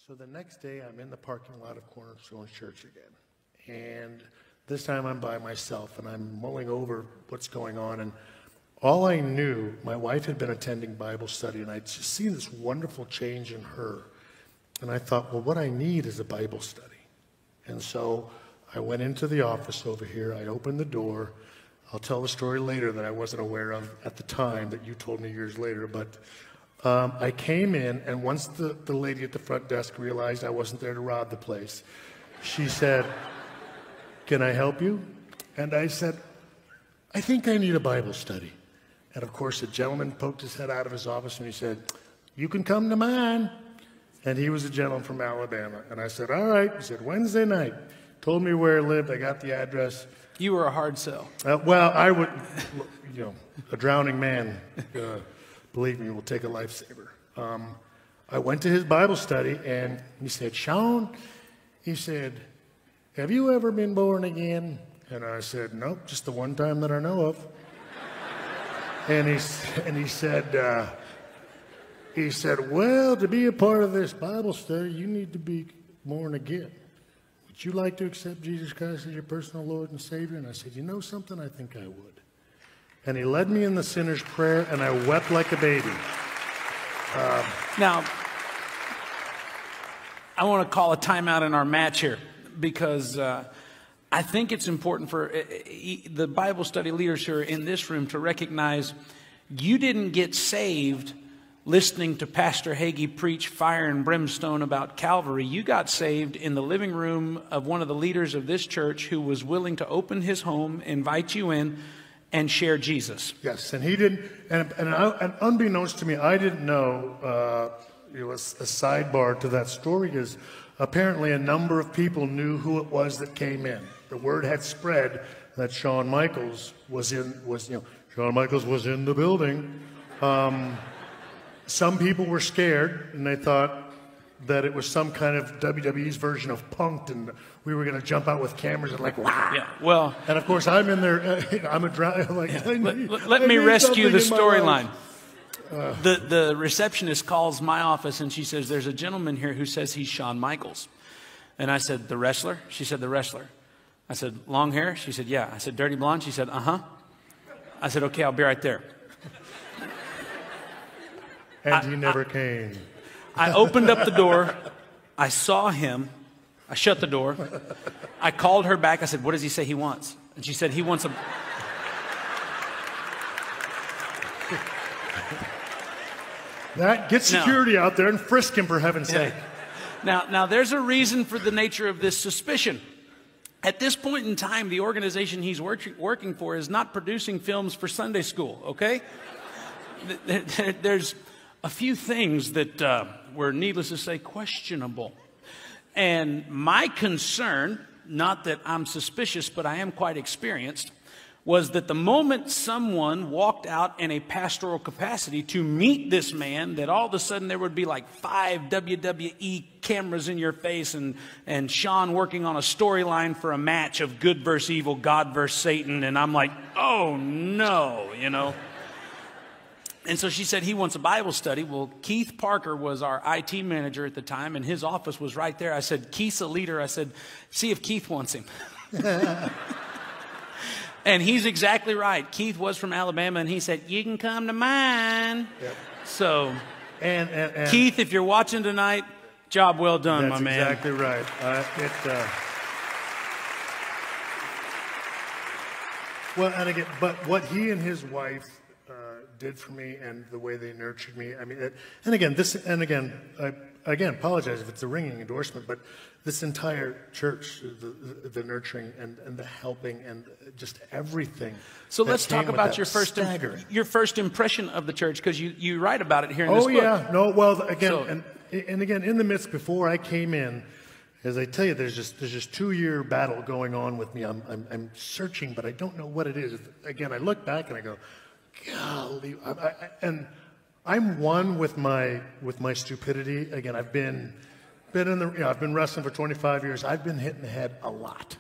So the next day, I'm in the parking lot of Cornerstone Church again. And this time I'm by myself, and I'm mulling over what's going on. And all I knew, my wife had been attending Bible study, and I'd just seen this wonderful change in her. And I thought, well, what I need is a Bible study. And so I went into the office over here. I opened the door. I'll tell the story later that I wasn't aware of at the time that you told me years later. But I came in, and once the lady at the front desk realized I wasn't there to rob the place, she said, "Can I help you?" And I said, "I think I need a Bible study." And of course, a gentleman poked his head out of his office and he said, "You can come to mine." And he was a gentleman from Alabama. And I said, "All right." He said, "Wednesday night." Told me where he lived. I got the address. You were a hard sell. Well, I would, a drowning man, believe me, will take a lifesaver. I went to his Bible study, and he said, "Shawn," he said, "have you ever been born again?" And I said, "Nope, just the one time that I know of." And he said, "Well, to be a part of this Bible study, you need to be born again. Would you like to accept Jesus Christ as your personal Lord and Savior?" And I said, "You know something? I think I would." And he led me in the sinner's prayer, and I wept like a baby. Now, I want to call a timeout in our match here, because I think it's important for the Bible study leaders who are in this room to recognize you didn't get saved listening to Pastor Hagee preach fire and brimstone about Calvary. You got saved in the living room of one of the leaders of this church who was willing to open his home, invite you in, and share Jesus. Yes, and he didn't, and unbeknownst to me, I didn't know, a sidebar to that story is apparently a number of people knew who it was that came in. The word had spread that Shawn Michaels was in the building. Some people were scared, and they thought that it was some kind of WWE's version of Punk'd, and we were going to jump out with cameras and like, wow. Yeah, well, and of course I'm in there. I'm like, yeah. Let me rescue the storyline. The receptionist calls my office, and she says, "There's a gentleman here who says he's Shawn Michaels." And I said, "The wrestler?" She said, "The wrestler." I said, "Long hair?" She said, "Yeah." I said, "Dirty blonde?" She said, "Uh-huh." I said, "Okay, I'll be right there." And he never came. I opened up the door. I saw him. I shut the door. I called her back. I said, "What does he say he wants?" And she said, "He wants a..." Get security out there and frisk him, for heaven's sake. Now, there's a reason for the nature of this suspicion. At this point in time, the organization he's working for is not producing films for Sunday school, okay? There's a few things that were, needless to say, questionable. And my concern, not that I'm suspicious, but I am quite experienced, was that the moment someone walked out in a pastoral capacity to meet this man, that all of a sudden there would be like 5 WWE cameras in your face and Shawn working on a storyline for a match of good versus evil, God versus Satan. And I'm like, oh no, And so she said he wants a Bible study. Well, Keith Parker was our IT manager at the time, and his office was right there. I said, "Keith's a leader." I said, "See if Keith wants him." And he's exactly right. Keith was from Alabama, and he said, "You can come to mine." Yep. So, and Keith, if you're watching tonight, job well done, my man. That's exactly right. Well, and again, but what he and his wife did for me, and the way they nurtured me. I mean, I apologize if it's a ringing endorsement, but this entire church, the nurturing and the helping and just everything. So let's talk about your first impression of the church, because you write about it here in this book. Oh yeah, no, well again, and again in the midst before I came in, as I tell you, there's just 2-year battle going on with me. I'm searching, but I don't know what it is. Again, I look back and I go, golly, and I'm one with my stupidity. Again, I've been I've been wrestling for 25 years. I've been hit in the head a lot.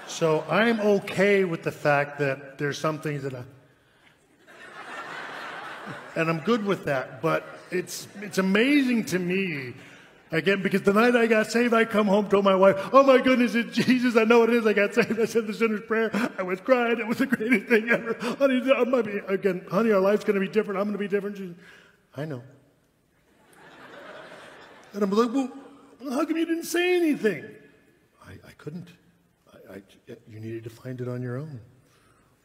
So I'm okay with the fact that there's some things that and I'm good with that. But it's amazing to me Again, because the night I got saved, I come home, told my wife, oh my goodness, it's Jesus, I know it is, I got saved. I said the sinner's prayer. I was crying. It was the greatest thing ever. Honey, honey, our life's going to be different. I'm going to be different. She said, I know. And I'm like, well, how come you didn't say anything? I couldn't. You needed to find it on your own.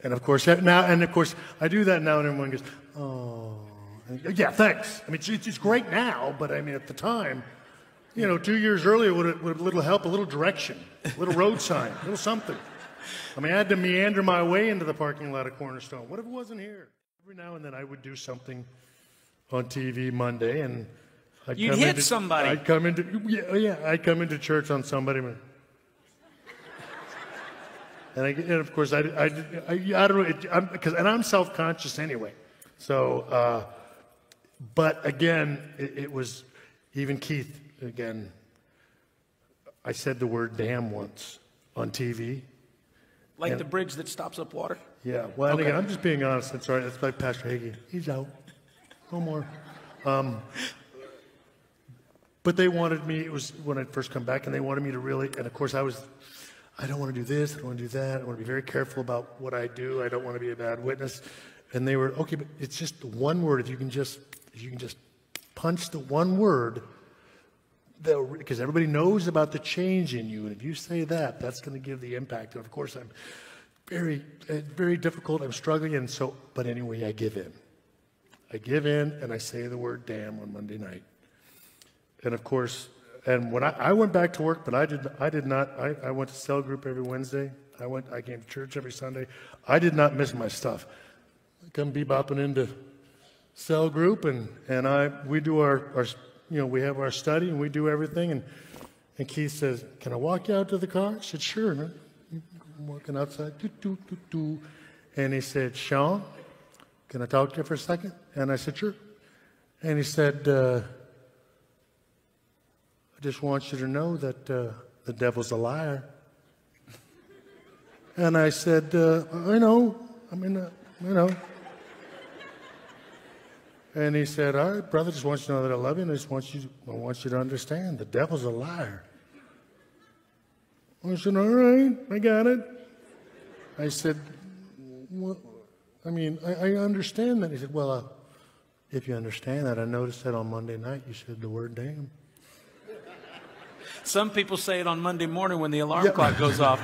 And of course, I do that now, and everyone goes, oh, yeah, thanks. I mean, it's great now, but I mean, at the time, 2 years earlier would have a little help, a little direction, a little road sign, a little something. I mean, I had to meander my way into the parking lot of Cornerstone. What if it wasn't here? Every now and then I would do something on TV Monday, and You'd hit somebody. I'd come into church on somebody. And of course, I don't know, and I'm self-conscious anyway. So, but again, it was, even Keith, again, I said the word damn once on TV. Like the bridge that stops up water? Yeah, well, okay. Again, I'm just being honest. That's right. That's like Pastor Hagee. He's out. No more. But they wanted me, it was when I'd first come back, and they wanted me to really, and of course I don't want to do this, I don't want to do that, I want to be very careful about what I do, I don't want to be a bad witness. And they were, okay, but it's just one word, if you can just punch the one word, because everybody knows about the change in you, and if you say that, that's going to give the impact. And of course I'm very, very difficult, I'm struggling, and so, but anyway, I give in. I give in, and I say the word damn on Monday night. And of course, and when I went back to work, but I did not. I went to cell group every Wednesday. I came to church every Sunday. I did not miss my stuff. I come bebopping into cell group, and we do our we have our study, and we do everything. And Keith says, "Can I walk you out to the car?" I said, "Sure." Man. I'm walking outside, and he said, "Shawn, can I talk to you for a second?" And I said, "Sure." And he said, I just want you to know that the devil's a liar. And I said, I know. I mean, I know. And he said, all right, brother, just want you to know that I love you, and I want you to understand the devil's a liar. I said, all right, I got it. I said, well, I mean, I understand that. He said, well, if you understand that, I noticed that on Monday night you said the word damn. Some people say it on Monday morning when the alarm clock goes off.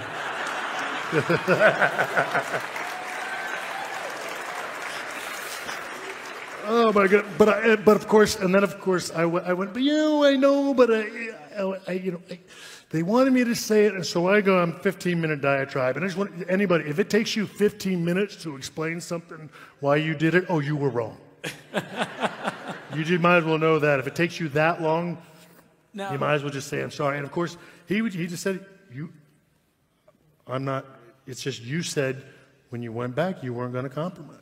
Oh my God! But of course, and then of course I went. But I know. But they wanted me to say it, and so I go on 15-minute diatribe. And I just want anybody, if it takes you 15 minutes to explain something why you did it, oh, you were wrong. You might as well know that. If it takes you that long. No. You might as well just say, I'm sorry. And of course, he just said, I'm not, it's just you said when you went back, you weren't going to compromise.